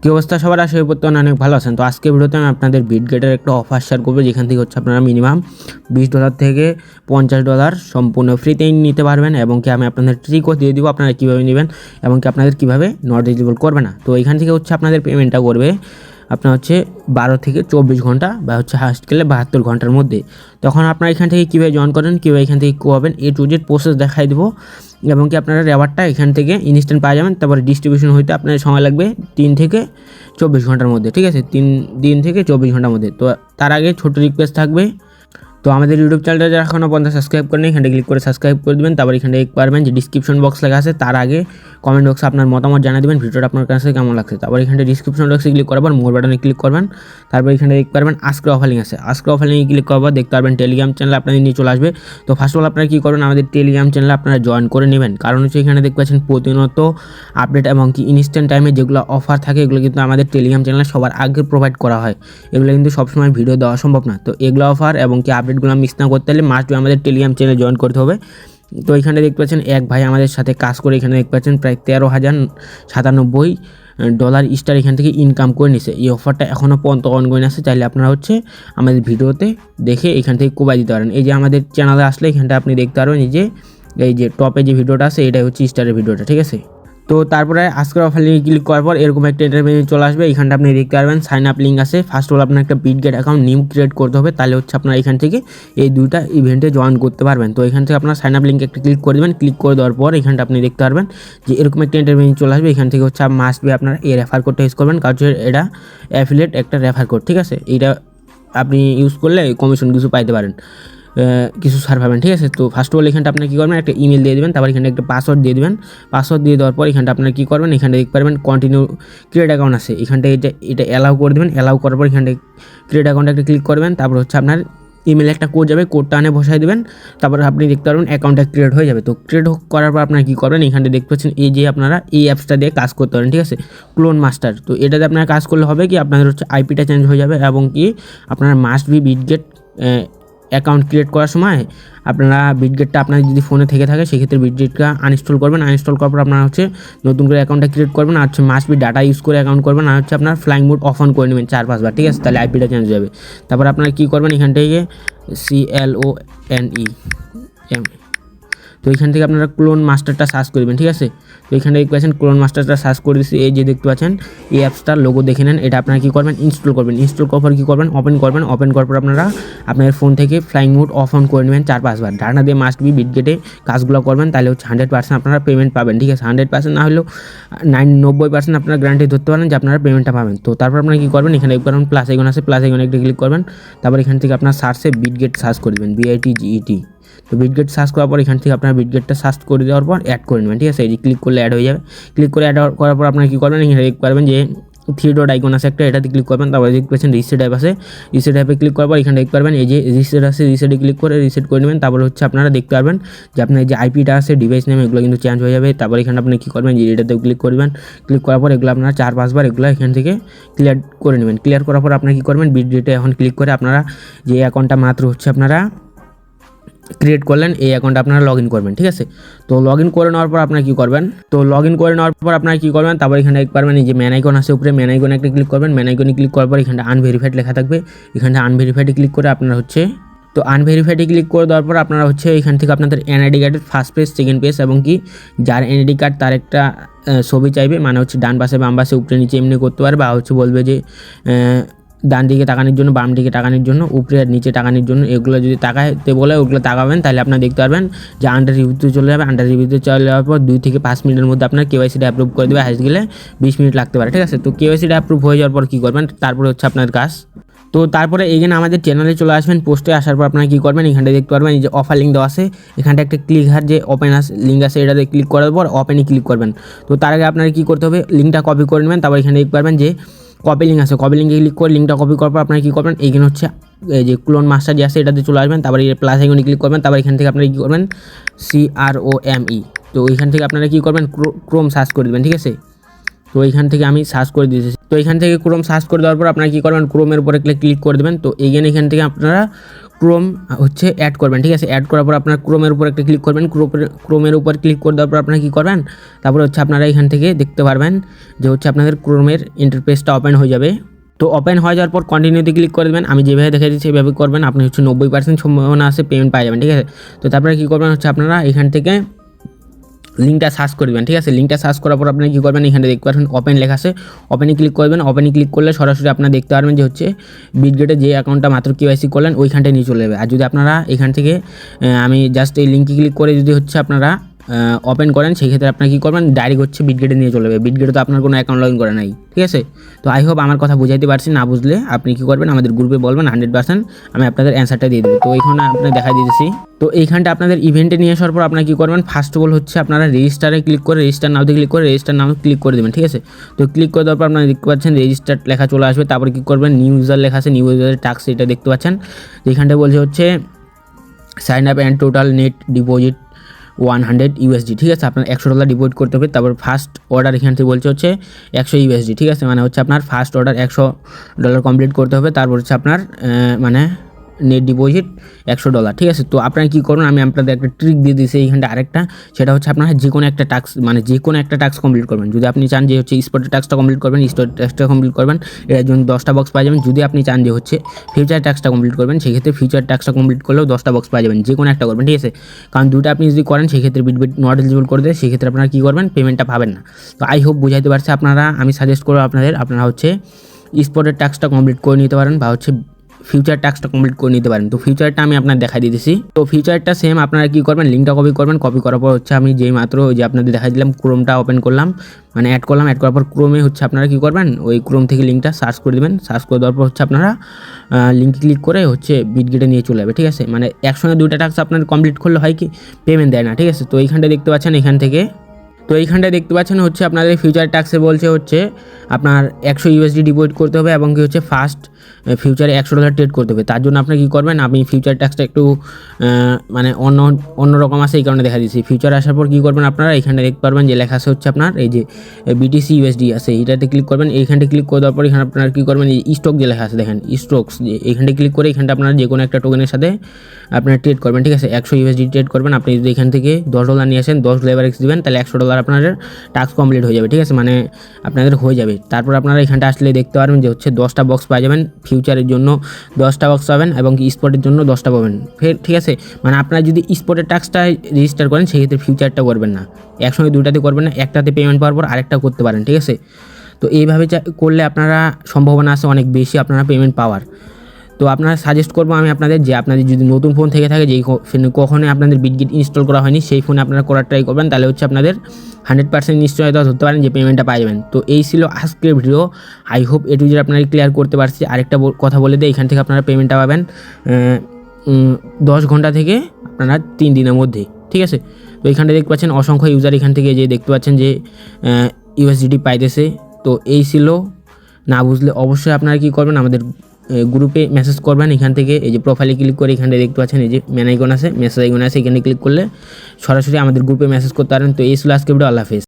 কি অবস্থা সবার, আশা করি প্রত্যেকে অনেক ভালো আছেন। তো আজকে ভিডিওতে আমি আপনাদের বিটগেটের একটা অফার শেয়ার করবো, যেখান থেকে হচ্ছে আপনারা মিনিমাম $20 থেকে $50 সম্পূর্ণ ফ্রিতেই নিতে পারবেন, এবং কি আমি আপনাদের ট্রিকও দিয়ে দিব আপনারা কীভাবে নেবেন এবং কি আপনাদের কীভাবে নট এলিজিবল করবে না। তো এখান থেকে হচ্ছে আপনাদের পেমেন্টটা করবে আপনার হচ্ছে 12 থেকে 24 ঘন্টা বা হচ্ছে হাস্ট গেলে 72 ঘন্টার মধ্যে। তখন আপনারা এখান থেকে কীভাবে জয়েন করেন, কীভাবে এখান থেকে করবেন, A to Z প্রসেস দেখাই দেবো, এবং কি আপনারা রেওয়ার্ডটা এখান থেকে ইনস্ট্যান্ট পাওয়া যাবেন। তারপরে ডিস্ট্রিবিউশন হইতে আপনার সময় লাগবে 3 থেকে 24 ঘন্টার মধ্যে, ঠিক আছে, 3 দিন থেকে 24 ঘন্টার মধ্যে। তো তার আগে ছোটো রিকোয়েস্ট থাকবে, তো আমাদের ইউটিউব চ্যানেলটা যারা এখনও পর্যন্ত সাবস্ক্রাইব করেন এখানে ক্লিক করে সাবস্ক্রাইব করে দেবেন। তারপর এখানে পারবেন যে ডিসক্রিপশন বক্স লেখা আছে, তার আগে কমেন্ট বক্সে আপনার মতামত জানিয়ে দেবেন ভিডিওটা আপনার কাছে কেমন লাগছে। তারপর এখানে ডিসক্রিপশন বক্সে ক্লিক করার পর মোর বাটনে ক্লিক করবেন। তারপর এখানে দেখতে পারবেন আজকে অফার লিঙ্ক আছে, আজকে অফার লিঙ্কে ক্লিক করার পর দেখতে পারবেন টেলিগ্রাম চ্যানেল আপনাদের নিয়ে চলে আসবে। তো ফার্স্ট অফ অল আপনারা কী করবেন, আমাদের টেলিগ্রাম চ্যানেলে আপনারা জয়েন করে নেবেন, কারণ হচ্ছে এখানে দেখতে পাচ্ছেন প্রতিনিয়ত আপডেট এবং কি ইনস্ট্যান্ট টাইমে যেগুলো অফার থাকে এগুলো কিন্তু আমাদের টেলিগ্রাম চ্যানেলে সবার আগে প্রোভাইড করা হয়। এগুলো কিন্তু সবসময় ভিডিও দেওয়া সম্ভব না। তো এগুলো অফার এবং কি আপডেটগুলো মিস না করতে হলে মাস্ট আমাদের টেলিগ্রাম চ্যানেলে জয়েন করতে হবে। তো এখানে দেখতে পাচ্ছেন এক ভাই আমাদের সাথে কাজ করে এখানে দেখতে পাচ্ছেন প্রায় $13,097 স্টার এখান থেকে ইনকাম করে নিছে। এই অফারটা এখনও পর্যন্ত অনগোয়িং আছে, চাইলে আপনারা হচ্ছে আমাদের ভিডিওতে দেখে এখান থেকে কোবাই দিতে পারেন। এই যে আমাদের চ্যানেলে আসলে এখানটা আপনি দেখতে পারবেন, এই যে টপে যে ভিডিওটা আছে এটাই হচ্ছে স্টারের ভিডিওটা, ঠিক আছে। তো তারপরে আজকের অফার লিঙ্কে ক্লিক করার পর এরকম একটা ইন্টারভিউ চলে আসবে। এখানটা আপনি দেখতে পারবেন সাইন আপ লিঙ্ক আছে। ফার্স্ট অফ অল আপনার একটা বিটগেট অ্যাকাউন্ট নিউ ক্রিয়েট করতে হবে, তাহলে হচ্ছে আপনারা এখান থেকে এই দুইটা ইভেন্টে জয়েন করতে পারবেন। তো এখান থেকে আপনার সাইন আপ লিঙ্কে একটা ক্লিক করে দেবেন। ক্লিক করে দেওয়ার পর এখানটা আপনি দেখতে পারবেন যে এরকম একটা ইন্টারভিউ চলে আসবে। এখান থেকে হচ্ছে মাস্ট বি আপনারা এই রেফার কোডটা ইউজ করবেন, কারণ এটা অ্যাফিলিয়েট একটা রেফার কোড, ঠিক আছে। এইটা আপনি ইউজ করলে কমিশন কিছু পাইতে পারেন, কিছু সার পাবেন, ঠিক আছে। তো ফার্স্ট অফ অল এখানটা আপনি কী করবেন, একটা ইমেল দিয়ে দেবেন, তারপর এখানে একটা পাসওয়ার্ড দিয়ে দেবেন। পাসওয়ার্ড দিয়ে দেওয়ার পর এখানটা আপনারা কী করবেন, এখানটা দেখতে পারবেন কন্টিনিউ ক্রিয়েট অ্যাকাউন্ট আছে, এখানটা এটা অ্যালাউ করে দেবেন। অ্যালাউ করার পর এখানটা ক্রিয়েট অ্যাকাউন্টে একটা ক্লিক করবেন। তারপর হচ্ছে আপনার ইমেলে একটা কোড যাবে, কোডটা আনে বসাই দেবেন। তারপর আপনি দেখতে পারবেন অ্যাকাউন্টটা ক্রিয়েট হয়ে যাবে। তো ক্রিয়েট করার পর আপনারা কী করবেন, এখানটা দেখতে পাচ্ছেন এই যে আপনারা এই অ্যাপসটা দিয়ে কাজ করতে পারেন, ঠিক আছে, ক্লোন মাস্টার। তো এটাতে আপনারা কাজ করলে হবে কি, আপনাদের হচ্ছে আইপিটা চেঞ্জ হয়ে যাবে, এবং কি আপনার must be Bitget account create করার সময় আপনারা বিটগেটটা আপনার যদি ফোনে থেকে থাকে সেক্ষেত্রে বিটগেটটা আনইনস্টল করবেন। আনইনস্টল করার পর আপনারা হচ্ছে নতুন করে অ্যাকাউন্টটা ক্রিয়েট করবেন, আর হচ্ছে মাস্ট বি ডাটা ইউজ করে অ্যাকাউন্ট করবেন, আর হচ্ছে আপনার ফ্লাইং মোড অফ অন করে নেবেন 4-5 বার, ঠিক আছে, তাহলে আইপিটা চেঞ্জ হয়ে যাবে। তারপর আপনারা কী করবেন, এখান থেকে CLONE, তো এখান থেকে আপনারা ক্লোন মাস্টারটা সার্চ করবেন, ঠিক আছে। তো এখানে দেখতে পাচ্ছেন ক্লোন মাস্টারটা সার্চ করে দিচ্ছি, এই যে দেখতে পাচ্ছেন এই অ্যাপসটার লোগো দেখে নেন। এটা আপনারা কী করবেন, ইনস্টল করবেন। ইনস্টল করার পর কী করবেন, ওপেন করবেন। ওপেন করার পর আপনারা আপনার ফোন থেকে ফ্লাইং মোড অফ অন করে নেবেন 4-5 বার। ডাটা দিয়ে মাস্ট বি বিটগেটে কাজগুলো করবেন, তাহলে হচ্ছে 100% আপনারা পেমেন্ট পাবেন, ঠিক আছে। 100% না হলেও 90% আপনারা গ্যারান্টি ধরতে পারেন যে আপনারা পেমেন্টটা পাবেন। তো তারপর আপনারা কী করবেন, এখানে একবার প্লাস আইকন আছে, প্লাস আইকনে একটা ক্লিক করবেন। তারপর এখান থেকে আপনার সার্চে বিটগেট সার্চ করে দেবেন, BITGET। তো বিটগেট সার্চ করার পর এখান থেকে আপনার বিটগেটটা সার্চ করে দেওয়ার পর অ্যাড করে নেবেন, ঠিক আছে। এই যে ক্লিক করলে অ্যাড হয়ে যাবে। ক্লিক করে অ্যাড করার পর আপনারা কী করবেন, এখানে দেখতে পারবেন যে 3 ডট আইকন আছে একটা, এটাতে ক্লিক করবেন। তারপরে দেখতে পাচ্ছেন রিসেট অ্যাপ আছে, রিসেট অ্যাপে ক্লিক করার পর এখানে দেখতে পারবেন এই যে রিসেট আছে, রিসেটে ক্লিক করে রিসেট করে নেবেন। তারপরে হচ্ছে আপনারা দেখতে পারবেন যে আপনার যে আইপিটা আছে, ডিভাইস নেম, এগুলো কিন্তু চেঞ্জ হয়ে যাবে। তারপর এখানে আপনি কী করবেন, যে এটাতেও ক্লিক করবেন। ক্লিক করার পর এগুলো আপনারা 4-5 বার এগুলো এখান থেকে ক্লিয়ার করে নেবেন। ক্লিয়ার করার পর আপনারা কী করবেন, বিটগেটে এখন ক্লিক করে আপনারা যে অ্যাকাউন্টটা মাত্র হচ্ছে আপনারা ক্রিয়েট করলেন এই অ্যাকাউন্টে আপনারা লগ ইন করবেন, ঠিক আছে। তো লগ ইন করে নেওয়ার পর আপনারা কী করবেন, তারপর এখানে দেখতে পারবেন এই যে ম্যান আইকন আছে উপরে, ম্যান আইকনে একটা ক্লিক করবেন। ম্যান আইকনে ক্লিক করার পর এখানে আনভেরিফাইড লেখা থাকবে, এখানে আনভেরিফাইডে ক্লিক করে আপনারা হচ্ছে, তো আনভেরিফাইডে ক্লিক করে দেওয়ার পর আপনারা হচ্ছে এখান থেকে আপনাদের এনআইডি কার্ডের ফার্স্ট পেজ, সেকেন্ড পেজ, এবং কি যার এনআইডি কার্ড তার একটা ছবি চাইবে, মানে হচ্ছে ডান পাশে বাম পাশে উপরে নিচে এমনি করতে পারে, বা হচ্ছে বলবে যে ডান দিকে তাকানোর জন্য, বাম দিকে তাকানোর জন্য, উপরে আর নিচে তাকানোর জন্য, এগুলো যদি তাকাতে বলে ওগুলো তাকাবেন, তাহলে আপনারা দেখতে পারবেন যে আন্ডার রিভিউতে চলে যাবে। আন্ডার রিভিউতে চলে যাওয়ার পর 2 থেকে 5 মিনিটের মধ্যে আপনার কেওয়াইসিটা অ্যাপ্রুভ করে দেবে, হাইস্ট গেলে 20 মিনিট লাগতে পারে, ঠিক আছে। তো কেওয়াইসিটা অ্যাপ্রুভ হয়ে যাওয়ার পর কী করবেন, তারপরে হচ্ছে আপনার কাজ। তো তারপরে এখানে আমাদের চ্যানেলে চলে আসবেন, পোস্টে আসার পর আপনারা কী করবেন, এখানটা দেখতে পারবেন এই যে অফার লিঙ্ক দেওয়া আছে, এখানটা একটা ক্লিক হার যে ওপেন লিঙ্ক আছে এটাতে ক্লিক করার পর ওপেনে ক্লিক করবেন। তো তার আগে আপনারা কী করতে হবে, লিঙ্কটা কপি করে নেবেন। তারপর এখানে দেখতে পারবেন যে কপি লিঙ্ক আছে, কপি লিঙ্কে ক্লিক করে লিঙ্কটা কপি করার পর আপনারা কী করবেন, এইখানে হচ্ছে এই যে ক্লোন মাস্টার যে আছে এটাতে চলে আসবেন। তারপর এই প্লাস আইকনে ক্লিক করবেন। তারপর এখান থেকে আপনারা কী করবেন, CROME। তো এইখান থেকে আপনারা কী করবেন, ক্রোম সার্চ করে দেবেন, ঠিক আছে। তো এইখান থেকে আমি সার্চ করে দিয়েছি। তো এখান থেকে ক্রোম সার্চ করে দেওয়ার পর আপনারা কী করবেন, ক্রোমের উপরে ক্লিক করে দেবেন। তো এখান থেকে আপনারা ক্রোম হচ্ছে অ্যাড করবেন, ঠিক আছে। অ্যাড করার পর আপনার ক্রোমের উপর একটা ক্লিক করবেন, ক্রোমের উপর ক্লিক করে দেওয়ার পর আপনারা কী করবেন, তারপরে হচ্ছে আপনারা এখান থেকে দেখতে পারবেন যে হচ্ছে আপনাদের ক্রোমের ইন্টারফেসটা ওপেন হয়ে যাবে। তো ওপেন হয়ে যাওয়ার পর কন্টিনিউতে ক্লিক করে দেবেন। আমি যেভাবে দেখে দিচ্ছি সেভাবে করবেন, আপনি হচ্ছে 90% সম্ভাবনা আছে পেমেন্ট পাই যাবেন, ঠিক আছে। তো তারপরে কী করবেন হচ্ছে আপনারা এখান থেকে লিঙ্কটা সার্চ করে দেবেন, ঠিক আছে। লিঙ্কটা সার্চ করার পর আপনি কী করবেন, এখানে দেখতে পাচ্ছেন ওপেন লেখা আছে, ওপেনে ক্লিক করবেন। ওপেনে ক্লিক করলে সরাসরি আপনারা দেখতে পারবেন যে হচ্ছে বিটগেটে যে অ্যাকাউন্টটা মাত্র কেওয়াইসি করলেন ওইখানটায় নিয়ে চলে যাবে। আর যদি আপনারা এখান থেকে আমি জাস্ট এই লিঙ্কে ক্লিক করে যদি হচ্ছে আপনারা ওপেন করেন, সেই ক্ষেত্রে আপনারা কী করবেন, ডাইরেক্ট হচ্ছে বিটগেটে নিয়ে চলে যাবে। বিটগেটে তো আপনার কোনো অ্যাকাউন্ট লগ ইন করা নাই, ঠিক আছে। তো আই হোপ আমার কথা বুঝাইতে পারছি, না বুঝলে আপনি কী করবেন আমাদের গ্রুপে বলবেন, 100% আমি আপনাদের অ্যান্সারটা দিয়ে দেবো। তো এইখানে আপনার দেখা দিয়েছি। তো এইখানটা আপনাদের ইভেন্টে নিয়ে আসার পর আপনারা কী করবেন, ফার্স্ট অফ অল হচ্ছে আপনারা রেজিস্টারে ক্লিক করে রেজিস্টার নাওতে ক্লিক করে রেজিস্টার নাও ক্লিক করে দেবেন, ঠিক আছে। তো ক্লিক করে দেওয়ার পর আপনারা দেখতে পাচ্ছেন রেজিস্টার লেখা চলে আসবে। তারপর কী করবেন, নিউ ইউজার লেখা আছে, নিউ ইউজারের টাস্ক এটা দেখতে পাচ্ছেন। যেখানটা বলছে হচ্ছে sign up and total net deposit 100 USD, ঠিক আছে। আপনার $100 ডিপোজিট করতে হবে। তারপর ফার্স্ট অর্ডার এখান থেকে বলছে হচ্ছে 100 USD, ঠিক আছে। মানে হচ্ছে আপনার ফার্স্ট অর্ডার $100 কমপ্লিট করতে হবে। তারপর হচ্ছে আপনার মানে নেট ডিপোজিট $100, ঠিক আছে। তো আপনারা কী করুন, আমি আপনাদের একটা ট্রিক দিয়ে দিয়েছি এইখানটা আরেকটা, সেটা হচ্ছে আপনারা যে কোনো একটা টাস্ক মানে যে কোনো একটা টাস্ক কমপ্লিট করবেন। যদি আপনি চান যে হচ্ছে স্পটের টাস্কটা কমপ্লিট করবেন, স্পটের টাস্কটা কমপ্লিট করবেন, এর জন্য 10টা বক্স পাওয়া যাবেন। যদি আপনি চান যে হচ্ছে ফিউচার টাস্কটা কমপ্লিট করবেন, সেক্ষেত্রে ফিউচার টাস্কটা কমপ্লিট করলেও 10টা বক্স পাওয়া যাবেন। যে কোনো একটা করবেন, ঠিক আছে। কারণ দুটো আপনি যদি করেন সেক্ষেত্রে বিটবিট নট এলিজিবল করে দেয়, সেক্ষেত্রে আপনারা কী করবেন, পেমেন্টটা পাবেন না। তো আই হোপ বুঝাইতে পারছি আপনারা। আমি সাজেস্ট করবো আপনারা হচ্ছে স্পটের টাস্কটা কমপ্লিট করে নিতে পারেন বা হচ্ছে ফিউচার টাস্কটা কমপ্লিট করে নিতে পারেন। তো ফিউচারটা আমি আপনার দেখাই দিতেছি। তো ফিউচারটা সেম, আপনারা কী করবেন, লিঙ্কটা কপি করবেন। কপি করার পর হচ্ছে আমি যেই মাত্র ওই যে আপনাদের দেখাই দিলাম, ক্রোমটা ওপেন করলাম, মানে অ্যাড করলাম। অ্যাড করার পর ক্রোমে হচ্ছে আপনারা কী করবেন, ওই ক্রোম থেকে লিঙ্কটা সার্চ করে দেবেন। সার্চ করে দেওয়ার পর হচ্ছে আপনারা লিঙ্কে ক্লিক করে হচ্ছে বিটগেটে নিয়ে চলে যাবে, ঠিক আছে। মানে একসঙ্গে দুইটা টাস্ক আপনার কমপ্লিট করলে হয় কি পেমেন্ট দেয় না, ঠিক আছে। তো এইখানটা দেখতে পাচ্ছেন এখান থেকে, তো এইখানটায় দেখতে পাচ্ছেন হচ্ছে আপনাদের ফিউচার ট্যাক্সে বলছে হচ্ছে আপনার 100 USD ডিপোজিট করতে হবে এবং কি হচ্ছে ফার্স্ট ফিউচারে $100 ট্রেড করতে হবে। তার জন্য আপনি কী করবেন, আপনি ফিউচার ট্যাক্সটা একটু মানে অন্য রকম আছে, এই কারণে দেখা দিচ্ছি। ফিউচার আসার পর কী করবেন, আপনারা এইখানে দেখতে পারবেন যে লেখা আছে হচ্ছে আপনার এই যে BTC USD আছে, এইটাতে ক্লিক করবেন। এইখানটা ক্লিক করে দেওয়ার পর এখানে আপনারা কী করবেন, এই স্টক যে লেখা আছে দেখেন স্টকস, এইখানটা ক্লিক করে এখানটা আপনারা যে কোনো একটা টোকেনের সাথে আপনারা ট্রেড করবেন, ঠিক আছে। 100 USD ট্রেড করবেন। আপনি যদি এখান থেকে $10 নিয়ে আসেন, 10 লেভারেজ দিবেন, তাহলে $100 আপনাদের টাস্ক কমপ্লিট হয়ে যাবে, ঠিক আছে। মানে আপনাদের হয়ে যাবে। তারপর আপনারা এখানটা আসলে দেখতে পারবেন যে হচ্ছে 10টা বক্স পাওয়া যাবেন, ফিউচারের জন্য 10টা বক্স পাবেন এবং স্পটের জন্য 10টা পাবেন, ঠিক আছে। মানে আপনারা যদি স্পটের টাস্কটা রেজিস্টার করেন সেক্ষেত্রে ফিউচারটা করবেন না, একসঙ্গে দুটাতে করবেন না, একটাতে পেমেন্ট পাওয়ার পর আরেকটা করতে পারেন, ঠিক আছে। তো এইভাবে করলে আপনারা সম্ভাবনা আছে অনেক বেশি আপনারা পেমেন্ট পাওয়ার। তো আপনারা সাজেস্ট করবো আমি আপনাদের যে আপনাদের যদি নতুন ফোন থেকে থাকে, যেই ফোনে কখনোই আপনাদের বিটগেট ইনস্টল করা হয়নি, সেই ফোনে আপনারা করার ট্রাই করবেন, তাহলে হচ্ছে আপনাদের 100% নিশ্চয়তা ধরতে পারেন যে পেমেন্টটা পাই যাবেন। তো এই ছিল আজকের ভিডিও। আই হোপ এটু যে আপনারা ক্লিয়ার করতে পারছি। আরেকটা কথা বলে দিই, এখান থেকে আপনারা পেমেন্টটা পাবেন 10 ঘন্টা থেকে আপনারা 3 দিনের মধ্যে, ঠিক আছে। তো এখানটা দেখতে পাচ্ছেন অসংখ্য ইউজার এখান থেকে যে দেখতে পাচ্ছেন যে USDT পাইতেছে। তো এই ছিল, না বুঝলে অবশ্যই আপনারা কী করবেন, আমাদের গ্রুপে মেসেজ করবেন। এখান থেকে এই যে প্রোফাইলে ক্লিক করে এখানে দেখতে পাচ্ছেন এই যে মেসেজ আইকন আছে, এখানে ক্লিক করলে সরাসরি আমাদের গ্রুপে মেসেজ করতে পারেন। তো এই ছিল আজকে ভিডিও। আল্লাহ হাফেজ।